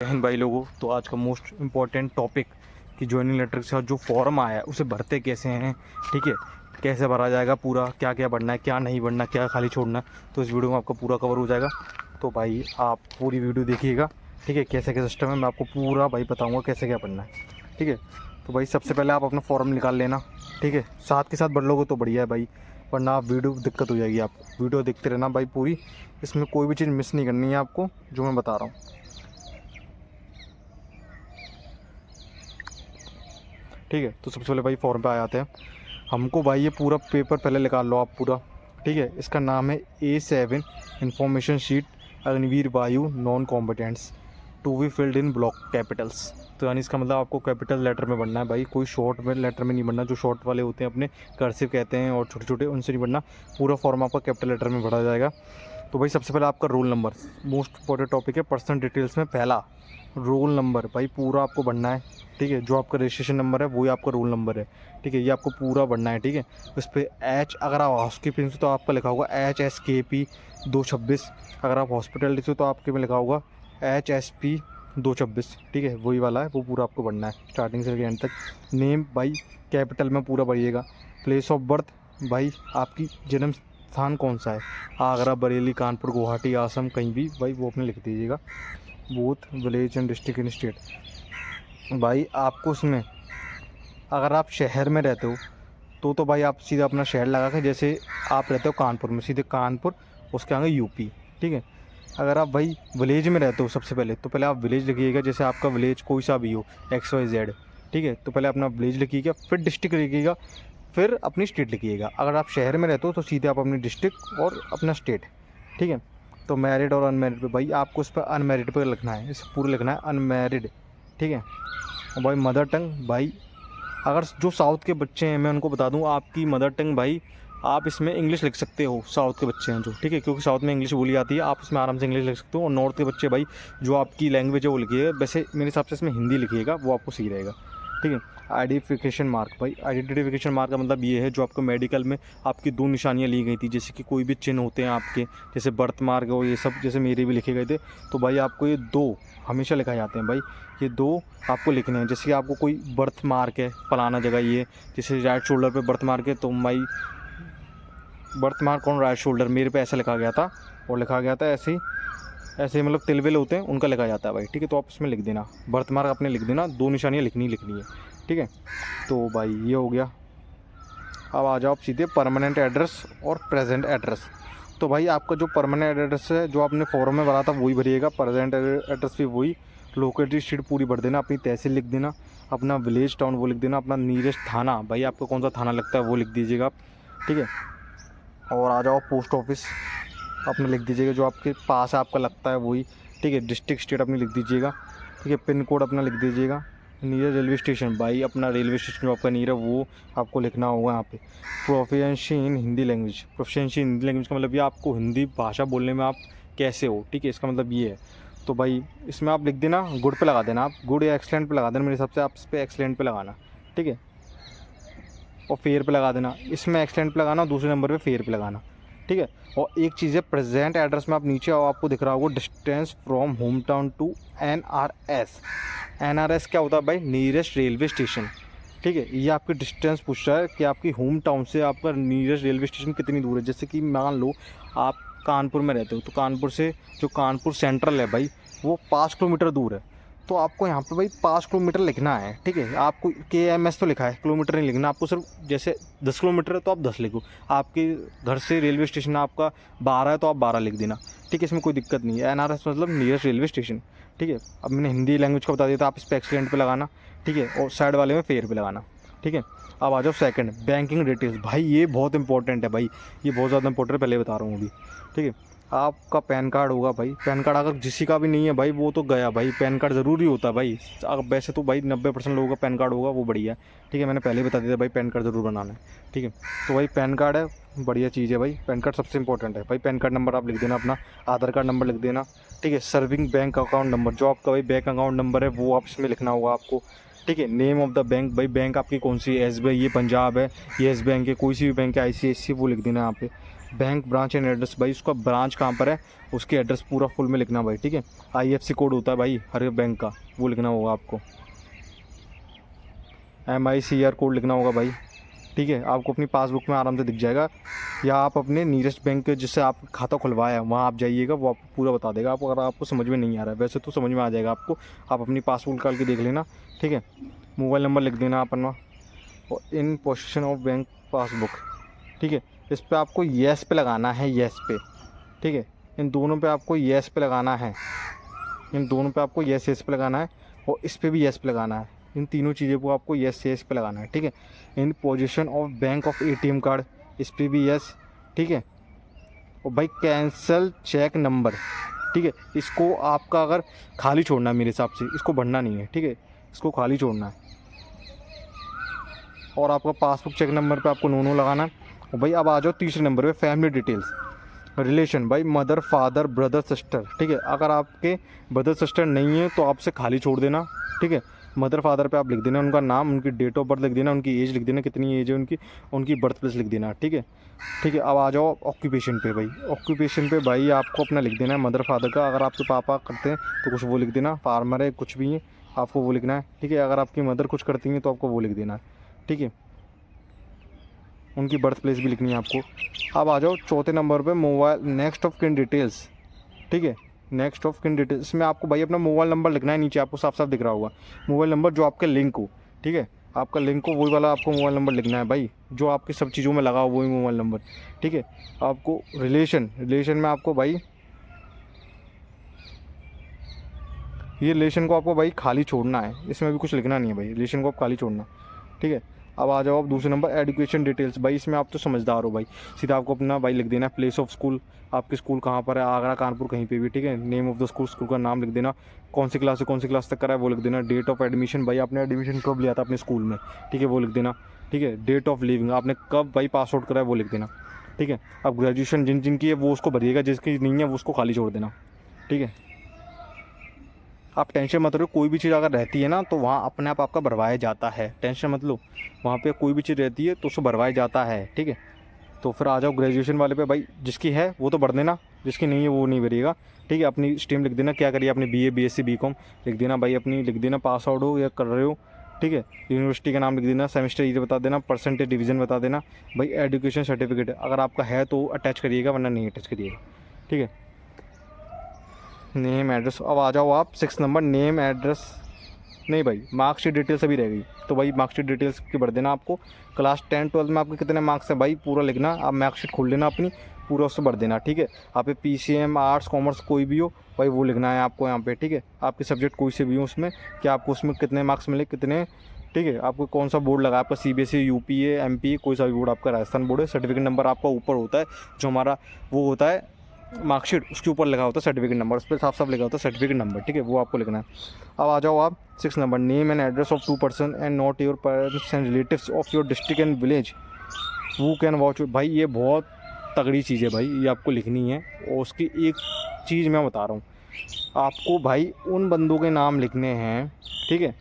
बहन भाई लोगों, तो आज का मोस्ट इम्पॉर्टेंट टॉपिक कि ज्वाइनिंग लेटर के साथ जो फॉर्म आया है उसे भरते कैसे हैं। ठीक है, कैसे भरा जाएगा, पूरा क्या क्या भरना है, क्या नहीं भरना, क्या खाली छोड़ना है, तो इस वीडियो में आपका पूरा कवर हो जाएगा। तो भाई आप पूरी वीडियो देखिएगा। ठीक है, कैसे क्या सिस्टम है मैं आपको पूरा भाई बताऊँगा कैसे क्या भरना है। ठीक है, तो भाई सबसे पहले आप अपना फॉर्म निकाल लेना। ठीक है, साथ के साथ भर लोगे तो बढ़िया है भाई, वरना आप वीडियो दिक्कत हो जाएगी आपको। वीडियो देखते रहना भाई पूरी, इसमें कोई भी चीज़ मिस नहीं करनी है आपको जो मैं बता रहा हूँ। ठीक है, तो सबसे पहले भाई फॉर्म पे आ जाते हैं। हमको भाई ये पूरा पेपर पहले निकाल लो आप पूरा। ठीक है, इसका नाम है A7 information sheet Agniveer Vayu non competents to be filled in block capitals. तो यानी इसका मतलब आपको कैपिटल लेटर में बनना है भाई, कोई शॉर्ट में लेटर में नहीं बनना। जो शॉर्ट वाले होते हैं अपने कर्सिव कहते हैं और छोटे छोटे, उनसे नहीं बनना। पूरा फॉर्म आपका कैपिटल लेटर में भरा जाएगा। तो भाई सबसे पहले आपका roll number, most important topic है। पर्सनल डिटेल्स में पहला रोल नंबर भाई पूरा आपको भरना है। ठीक है, जो आपका रजिस्ट्रेशन नंबर है वही आपका रोल नंबर है। ठीक है, ये आपको पूरा भरना है। ठीक है, उस पर एच, अगर आप हाउसकीपिंग से तो आपका लिखा होगा HSKP 226। अगर आप हॉस्पिटल से तो आपके में लिखा होगा HSP 226। ठीक है, वही वाला है, वो पूरा आपको भरना है स्टार्टिंग से लेकर एंड तक। नेम भाई कैपिटल में पूरा भरिएगा। प्लेस ऑफ बर्थ भाई आपकी जन्म स्थान कौन सा है, आगरा, बरेली, कानपुर, गुवाहाटी, आसम, कहीं भी भाई वो अपने लिख दीजिएगा। Booth, village and district in state भाई आपको उसमें, अगर आप शहर में रहते हो तो भाई आप सीधा अपना शहर लगा के, जैसे आप रहते हो कानपुर में, सीधे कानपुर, उसके आगे यूपी। ठीक है, अगर आप भाई विलेज में रहते हो सबसे पहले तो पहले आप विलेज लिखिएगा, जैसे आपका विलेज कोई सा भी हो XYZ। ठीक है, तो पहले अपना विलेज लिखिएगा, फिर डिस्ट्रिक्ट लिखिएगा, फिर अपनी स्टेट लिखिएगा। अगर आप शहर में रहते हो तो सीधे आप अपनी डिस्ट्रिक्ट और अपना स्टेट। ठीक है, तो मैरिड और अनमैरिड पे भाई आपको उस पर अनमैरिड पर लिखना है, इसे पूरा लिखना है अनमैरिड। ठीक है, और भाई मदर टंग भाई, अगर जो साउथ के बच्चे हैं मैं उनको बता दूं, आपकी मदर टंग भाई आप इसमें इंग्लिश लिख सकते हो। साउथ के बच्चे हैं जो, ठीक है, क्योंकि साउथ में इंग्लिश बोली जाती है, आप इसमें आराम से इंग्लिश लिख सकते हो। और नॉर्थ के बच्चे भाई जो आपकी लैंग्वेज है वो लिखिएगा, वैसे मेरे हिसाब से इसमें हिंदी लिखिएगा, वो आपको सही रहेगा। ठीक है, आइडेंटिफिकेशन मार्क भाई, आइडेंटिफिकेशन मार्क का मतलब ये है जो आपको मेडिकल में आपकी 2 निशानियाँ ली गई थी, जैसे कि कोई भी चिन्ह होते हैं आपके, जैसे बर्थ मार्क हो, ये सब जैसे मेरे भी लिखे गए थे। तो भाई आपको ये 2 हमेशा लिखाए जाते हैं भाई, ये 2 आपको लिखने हैं। जैसे कि आपको कोई बर्थ मार्क है फलाना जगह, ये जैसे राइट शोल्डर पे बर्थ मार्क है, तो भाई birth mark on right shoulder मेरे पे ऐसा लिखा गया था, और लिखा गया था ऐसे ही, ऐसे मतलब तिलविल होते हैं उनका लिखा जाता है भाई। ठीक है, तो आप इसमें लिख देना, बर्थ मार्क आपने लिख देना, 2 निशानियाँ लिखनी है। ठीक है, तो भाई ये हो गया। अब आ जाओ आप सीधे परमानेंट एड्रेस और प्रेजेंट एड्रेस। तो भाई आपका जो परमानेंट एड्रेस है जो आपने फॉर्म में भरा था वही भरिएगा, प्रेजेंट एड्रेस भी वही। लोकेलिटी स्ट्रीट पूरी भर देना, अपनी तहसील लिख देना, अपना विलेज टाउन वो लिख देना, अपना नियरेस्ट थाना भाई आपको कौन सा थाना लगता है वो लिख दीजिएगा आप। ठीक है, और आ जाओ पोस्ट ऑफिस अपने लिख दीजिएगा, जो आपके पास आपका लगता है वही। ठीक है, डिस्ट्रिक्ट स्टेट अपनी लिख दीजिएगा। ठीक है, पिन कोड अपना लिख दीजिएगा। नियर रेलवे स्टेशन भाई अपना रेलवे स्टेशन जो आपका नियर है वो आपको लिखना होगा यहाँ पे। प्रोफिशिएंसी इन हिंदी लैंग्वेज, प्रोफिशिएंसी इन हिंदी लैंग्वेज का मतलब ये आपको हिंदी भाषा बोलने में आप कैसे हो। ठीक है, इसका मतलब ये है। तो भाई इसमें आप लिख देना, गुड पे लगा देना, आप गुड या एक्सलेंट पे लगा देना, मेरे हिसाब से आप इस पर एक्सलेंट पे लगाना। ठीक है, और फेयर पे लगा देना, इसमें एक्सलेंट पे लगाना, दूसरे नंबर पे फेयर पे लगाना। ठीक है, और एक चीज़ है प्रेजेंट एड्रेस में आप नीचे आओ, आपको दिख रहा होगा distance from home town to NRS। NRS क्या होता है भाई, नियरेस्ट रेलवे स्टेशन। ठीक है, ये आपकी डिस्टेंस पूछ रहा है कि आपकी होम टाउन से आपका नियरेस्ट रेलवे स्टेशन कितनी दूर है। जैसे कि मान लो आप कानपुर में रहते हो, तो कानपुर से जो कानपुर सेंट्रल है भाई वो 5 किलोमीटर दूर है, तो आपको यहाँ पे भाई 5 किलोमीटर लिखना है। ठीक है, आपको KMS तो लिखा है, किलोमीटर नहीं लिखना आपको, सिर्फ जैसे 10 किलोमीटर है तो आप 10 लिखो, आपके घर से रेलवे स्टेशन आपका 12 है तो आप 12 लिख देना। ठीक है, इसमें कोई दिक्कत नहीं है। NRS मतलब नियरेस्ट रेलवे स्टेशन। ठीक है, अब मैंने हिंदी लैंग्वेज का बता दिया था, आप इस पर एक्सीडेंट पे लगाना। ठीक है, और साइड वाले में फेयर पे लगाना। ठीक है, अब आ जाओ सेकंड, बैंकिंग डिटेल्स भाई, ये बहुत इंपॉर्टेंट है भाई, ये बहुत ज़्यादा इंपॉर्टेंट है, पहले बता रहा हूँ अभी। ठीक है, आपका पैन कार्ड होगा भाई, पैन कार्ड अगर किसी का भी नहीं है भाई वो तो गया भाई, पैन कार्ड ज़रूरी होता है भाई। वैसे तो भाई 90% लोगों का पैन कार्ड होगा, वो बढ़िया है। ठीक है, मैंने पहले ही बता दिया भाई पैन कार्ड ज़रूर बनाना है। ठीक है, तो भाई पैन कार्ड है, बढ़िया चीज़ है भाई, पैन कार्ड सबसे इंपॉर्टेंट है भाई। पैन कार्ड नंबर आप लिख देना, अपना आधार कार्ड नंबर लिख देना। ठीक है, सर्विंग बैंक अकाउंट नंबर, जो आपका भाई बैंक अकाउंट नंबर है वो आप इसमें लिखना होगा आपको। ठीक है, नेम ऑफ द बैंक भाई, बैंक आपकी कौन सी है, SBI ये पंजाब है, ये येस बैंक है, कोई सी भी बैंक है, ICICI वो लिख देना यहाँ पे। बैंक ब्रांच एंड एड्रेस, भाई उसका ब्रांच कहाँ पर है उसकी एड्रेस पूरा फुल में लिखना भाई, ठीक है। IFSC कोड होता है भाई हर बैंक का, वो लिखना होगा आपको। MICR कोड लिखना होगा भाई, ठीक है। आपको अपनी पासबुक में आराम से दिख जाएगा, या आप अपने नियरेस्ट बैंक के जिससे आप खाता खुलवाया वहाँ आप जाइएगा, वो आपको पूरा बता देगा। आपको अगर आपको समझ में नहीं आ रहा है, वैसे तो समझ में आ जाएगा आपको, आप अपनी पासबुक निकाल के देख लेना, ठीक है। मोबाइल नंबर लिख देना अपना, और इन पोजीशन ऑफ बैंक पासबुक, ठीक है। इस पर आपको येस पे लगाना है, येस पे, ठीक है। इन दोनों पे आपको येस पे लगाना है, इन दोनों पे आपको येस येस पे लगाना है, और इस पे भी येस पे लगाना है। इन तीनों चीज़ों को आपको येस येस पे लगाना है, ठीक है। इन position of bank of ATM card, इस पे भी येस, ठीक है। और भाई कैंसल चेक नंबर, ठीक है। इसको आपका अगर खाली छोड़ना है मेरे हिसाब से, इसको भरना नहीं है, ठीक है, इसको खाली छोड़ना है। और आपका पासबुक चेक नंबर पे आपको नो लगाना है। और भाई अब आ जाओ तीसरे नंबर पे, फैमिली डिटेल्स, रिलेशन, भाई मदर फादर ब्रदर सिस्टर, ठीक है। अगर आपके ब्रदर सिस्टर नहीं है तो आपसे खाली छोड़ देना, ठीक है। मदर फादर पे आप लिख देना उनका नाम, उनकी डेट ऑफ बर्थ लिख देना, उनकी एज लिख देना, कितनी एज है उनकी, उनकी बर्थ प्लेस लिख देना, ठीक है, ठीक है। अब आ जाओ ऑक्यूपेशन पे, भाई ऑक्यूपेशन पे भाई आपको अपना लिख देना है मदर फादर का। अगर आपके पापा करते हैं तो कुछ वो लिख देना, फार्मर है कुछ भी है आपको वो लिखना है, ठीक है। अगर आपकी मदर कुछ करती हैं तो आपको वो लिख देना है, ठीक है। उनकी बर्थ प्लेस भी लिखनी है आपको। अब आ जाओ चौथे नंबर पे, mobile next of kin details, ठीक है। नेक्स्ट ऑफ किन डिटेल्स में आपको भाई अपना मोबाइल नंबर लिखना है, नीचे आपको साफ साफ दिख रहा होगा मोबाइल नंबर जो आपके लिंक हो, ठीक है। आपका लिंक हो वही वाला आपको मोबाइल नंबर लिखना है भाई, जो आपकी सब चीज़ों में लगा हो वही मोबाइल नंबर, ठीक है। आपको रिलेशन में आपको भाई ये रिलेशन को आपको भाई खाली छोड़ना है, इसमें भी कुछ लिखना नहीं है भाई, रिलेशन को आप खाली छोड़ना, ठीक है। अब आ जाओ आप दूसरे नंबर, एजुकेशन डिटेल्स, भाई इसमें आप तो समझदार हो भाई, सीधा आपको अपना भाई लिख देना प्लेस ऑफ स्कूल, आपके स्कूल कहाँ पर है, आगरा कानपुर कहीं पे भी, ठीक है। Name of the school, school का नाम लिख देना, कौन सी क्लास से कौन सी क्लास तक करा है वो लिख देना। डेट ऑफ एडमिशन, भाई आपने एडमिशन कब लिया था अपने स्कूल में, ठीक है, वो लिख देना, ठीक है। डेट ऑफ लिविंग, आपने कब भाई पास आउट करा है वो लिख देना, ठीक है। अब ग्रेजुएशन जिन जिनकी है वो उसको भरिएगा, जिसकी नहीं है वो उसको खाली छोड़ देना, ठीक है। आप टेंशन मत लो, कोई भी चीज़ अगर रहती है ना तो वहाँ अपने आप आपका भरवाया जाता है, टेंशन मत लो। वहाँ पे कोई भी चीज़ रहती है तो उसको भरवाया जाता है, ठीक है। तो फिर आ जाओ ग्रेजुएशन वाले पे, भाई जिसकी है वो तो भर देना, जिसकी नहीं है वो नहीं भरिएगा, ठीक है। अपनी स्ट्रीम लिख देना, क्या करिए आपने BA BSc BCom लिख देना भाई, अपनी लिख देना पास आउट हो या कर रहे हो, ठीक है। यूनिवर्सिटी का नाम लिख देना, सेमेस्टर ईयर बता देना, परसेंटेज डिवीज़न बता देना, भाई एजुकेशन सर्टिफिकेट अगर आपका है तो अटैच करिएगा, वरना नहीं अटैच करिएगा, ठीक है। नेम एड्रेस, अब आ जाओ आप 6 नंबर, नेम एड्रेस नहीं भाई, मार्कशीट डिटेल्स अभी रह गई, तो भाई मार्कशीट डिटेल्स की भर देना आपको। क्लास 10 12 में आपके कितने मार्क्स हैं भाई पूरा लिखना, आप मार्कशीट खोल लेना अपनी, पूरा उससे भर देना, ठीक है। आप PCM आर्ट्स कॉमर्स कोई भी हो भाई वो लिखना है आपको यहाँ पे, ठीक है। आपके सब्जेक्ट कोई से भी हो उसमें, कि आपको उसमें कितने मार्क्स मिले कितने, ठीक है। आपको कौन सा बोर्ड लगा, आपका CBSE UP MP कोई सा भी बोर्ड, आपका राजस्थान बोर्ड है, सर्टिफिकेट नंबर आपका ऊपर होता है, जो हमारा वो होता है मार्कशीट उसके ऊपर लिखा होता है सर्टिफिकेट नंबर, उस पर साफ साफ लिखा होता है सर्टिफिकेट नंबर, ठीक है, वो आपको लिखना है। अब आ जाओ आप 6 number, name and address of 2 person and not your parents and relatives of your district and village who can watch, भाई ये बहुत तगड़ी चीज़ है भाई, ये आपको लिखनी है। और उसकी एक चीज़ मैं बता रहा हूँ आपको भाई, उन बंदों के नाम लिखने हैं, ठीक है,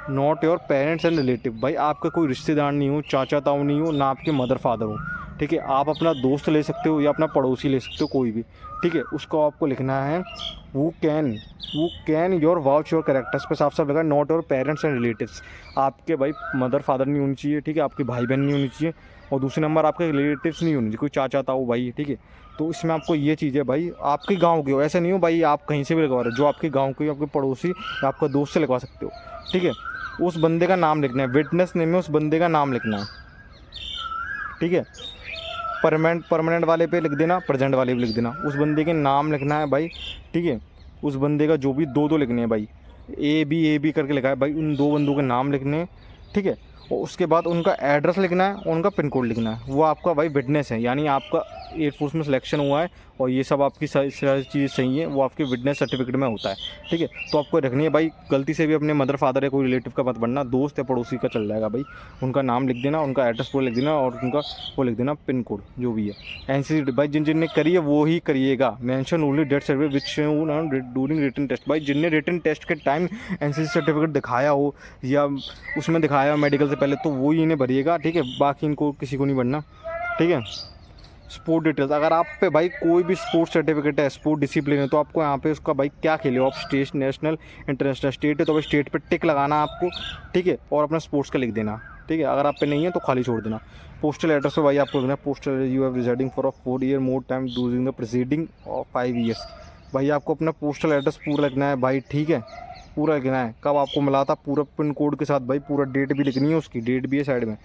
not your parents and relative, भाई आपका कोई रिश्तेदार नहीं हो, चाचा ताऊ नहीं हो, ना आपके मदर फादर हो, ठीक है। आप अपना दोस्त ले सकते हो या अपना पड़ोसी ले सकते हो कोई भी, ठीक है। उसको आपको लिखना है वो can your vouch your characters पे साफ साफ लगा, not your parents and relatives, आपके भाई मदर फादर नहीं होनी चाहिए, ठीक है, आपके भाई बहन नहीं होनी चाहिए, और दूसरे नंबर आपके रिलेटिव्स नहीं होनी चाहिए, कोई चाचा ताऊ भाई, ठीक है। तो इसमें आपको ये चीज़ है भाई, आपके गाँव के हो, ऐसा नहीं हो भाई आप कहीं से भी लगवा रहे हो, जो आपके गाँव के आपके पड़ोसी या आपका दोस्त से लगवा सकते हो, ठीक है। उस बंदे का नाम लिखना है, विटनेस नेम में उस बंदे का नाम लिखना है, ठीक है। परमानेंट वाले पे लिख देना, प्रेजेंट वाले पे लिख देना, उस बंदे के नाम लिखना है भाई, ठीक है। उस बंदे का जो भी दो लिखने हैं भाई, A B करके लिखा है भाई, उन 2 बंदों के नाम लिखने हैं, ठीक है। और उसके बाद उनका एड्रेस लिखना है, उनका पिन कोड लिखना है, वो आपका भाई विटनेस है, यानी आपका एयरफोर्स में सिलेक्शन हुआ है और ये सब आपकी सारी चीज़ सही है, वो आपके विटनेस सर्टिफिकेट में होता है, ठीक है। तो आपको रखनी है भाई, गलती से भी अपने मदर फादर या कोई रिलेटिव का मत बनना, दोस्त या पड़ोसी का चल जाएगा भाई, उनका नाम लिख देना, उनका एड्रेस पूरा लिख देना, और उनका वो लिख देना पिन कोड जो भी है। NCC भाई जिन ने करी है वो ही करिएगा, mention only date certificate which during written test, भाई जिनने रिटन टेस्ट के टाइम NCC सर्टिफिकेट दिखाया हो या उसमें दिखाया हो मेडिकल से पहले, तो वो ही इन्हें भरिएगा, ठीक है। बाकी इनको किसी को नहीं भरना, ठीक है। स्पोर्ट डिटेल्स, अगर आप पे भाई कोई भी स्पोर्ट्स सर्टिफिकेट है, स्पोर्ट डिसिप्लिन है, तो आपको यहाँ पे उसका भाई क्या खेले हो आप, स्टेट, नेशनल, इंटरनेशनल। स्टेट है तो भाई स्टेट पे टिक लगाना आपको, ठीक है, और अपना स्पोर्ट्स का लिख देना, ठीक है। अगर आप पे नहीं है तो खाली छोड़ देना। पोस्टल एड्रेस पे भाई आपको लिखना है postal you have residing for a 4 year more time during the preceding और 5 ईयर्स। भाई आपको अपना पोस्टल एड्रेस पूरा लिखना है भाई, ठीक है, पूरा लिखना है, कब आपको मिला था पूरा पिन कोड के साथ भाई, पूरा डेट भी लिखनी है, उसकी डेट भी है साइड में,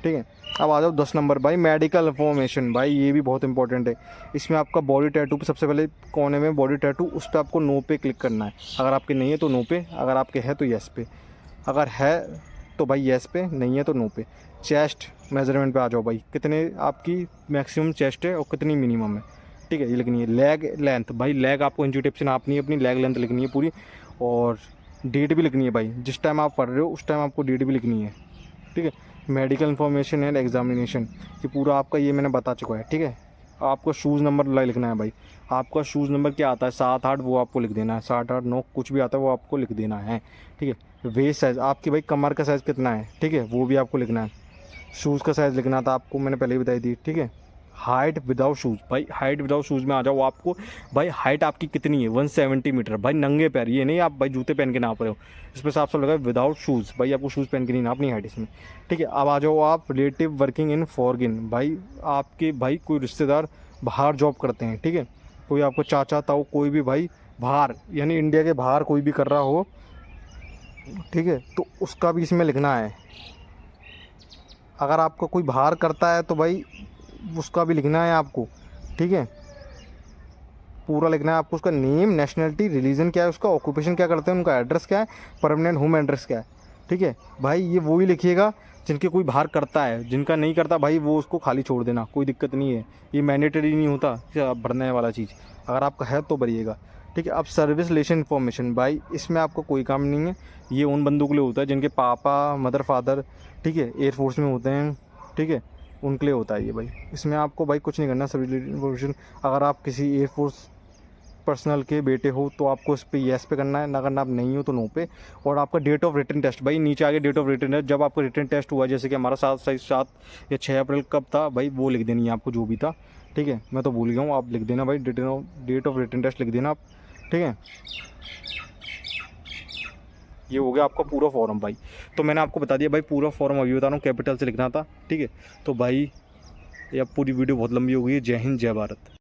ठीक है। अब आ जाओ 10 नंबर भाई, मेडिकल इन्फॉर्मेशन। भाई ये भी बहुत इंपॉर्टेंट है। इसमें आपका बॉडी टैटू पे सबसे पहले कोने में बॉडी टैटू, उस पर आपको नो पे क्लिक करना है। अगर आपके नहीं है तो नो पे, अगर आपके है तो येस पे, अगर है तो भाई येस पे, नहीं है तो नो पे। चेस्ट मेजरमेंट पे आ जाओ भाई, कितने आपकी मैक्सिमम चेस्ट है और कितनी मिनिमम है, ठीक है, ये लिखनी है। लेग लेंथ, भाई लेग आपको इंची टेप से नापनी है, अपनी लेग लेंथ लिखनी है पूरी, और डेट भी लिखनी है भाई, जिस टाइम आप पढ़ रहे हो उस टाइम आपको डेट भी लिखनी है, ठीक है। मेडिकल इन्फॉर्मेशन एंड एग्जामिनेशन, ये पूरा आपका ये मैंने बता चुका है, ठीक है। आपको शूज़ नंबर लिखना है भाई, आपका शूज़ नंबर क्या आता है 7 8, वो आपको लिख देना है, 7 8 9 कुछ भी आता है वो आपको लिख देना है, ठीक है। वेस्ट साइज़, आपकी भाई कमर का साइज़ कितना है, ठीक है, वो भी आपको लिखना है। शूज़ का साइज़ लिखना था आपको, मैंने पहले ही बताई थी, ठीक है। हाइट विदाउट शूज़, भाई हाइट विदाउट शूज़ में आ जाओ आपको, भाई हाइट आपकी कितनी है 170 मीटर, भाई नंगे पैर, ये नहीं आप भाई जूते पहन के नाप रहे हो, इस पर साफ साफ लगा विदाउट शूज़, भाई आपको शूज़ पहन के नहीं नापनी हाइट इसमें, ठीक है। अब आ जाओ आप रिलेटिव वर्किंग इन फॉरेन, भाई आपके भाई कोई रिश्तेदार बाहर जॉब करते हैं, ठीक है, कोई आपको चाचा ताऊ कोई भी भाई बाहर यानी इंडिया के बाहर कोई भी कर रहा हो, ठीक है, तो उसका भी इसमें लिखना है। अगर आपका कोई बाहर करता है तो भाई उसका भी लिखना है आपको, ठीक है, पूरा लिखना है आपको, उसका नेम, नेशनलिटी, रिलीजन क्या है उसका, ऑक्यूपेशन क्या करते हैं, उनका एड्रेस क्या है, परमानेंट होम एड्रेस क्या है, ठीक है। भाई ये वो ही लिखिएगा जिनके कोई बाहर करता है, जिनका नहीं करता भाई वो उसको खाली छोड़ देना, कोई दिक्कत नहीं है, ये मैंडेटरी नहीं होता भरने वाला चीज़, अगर आपका है तो भरिएगा, ठीक है। अब सर्विस रिलेशन इन्फॉर्मेशन, भाई इसमें आपको कोई काम नहीं है, ये उन बंदों के लिए होता है जिनके पापा मदर फादर, ठीक है, एयरफोर्स में होते हैं, ठीक है, उनके लिए होता है ये भाई। इसमें आपको भाई कुछ नहीं करना, सर्विस रिलेटेड इन्फॉर्मेशन। अगर आप किसी एयरफोर्स पर्सनल के बेटे हो तो आपको इस पर येस पे करना है, अगर आप नहीं हो तो नो पे। और आपका डेट ऑफ रिटन टेस्ट, भाई नीचे आगे डेट ऑफ रिटन टेस्ट, जब आपका रिटन टेस्ट हुआ, जैसे कि हमारा 7 या 6 अप्रैल कब था भाई, वो लिख देनी है आपको जो भी था, ठीक है, मैं तो भूल गया हूँ, आप लिख देना भाई, डेट ऑफ रिटन टेस्ट लिख देना आप, ठीक है। ये हो गया आपका पूरा फॉर्म भाई। तो मैंने आपको बता दिया भाई पूरा फॉर्म, अभी बता रहा हूँ कैपिटल से लिखना था, ठीक है। तो भाई ये अब पूरी वीडियो बहुत लंबी हो गई है। जय हिंद जय भारत।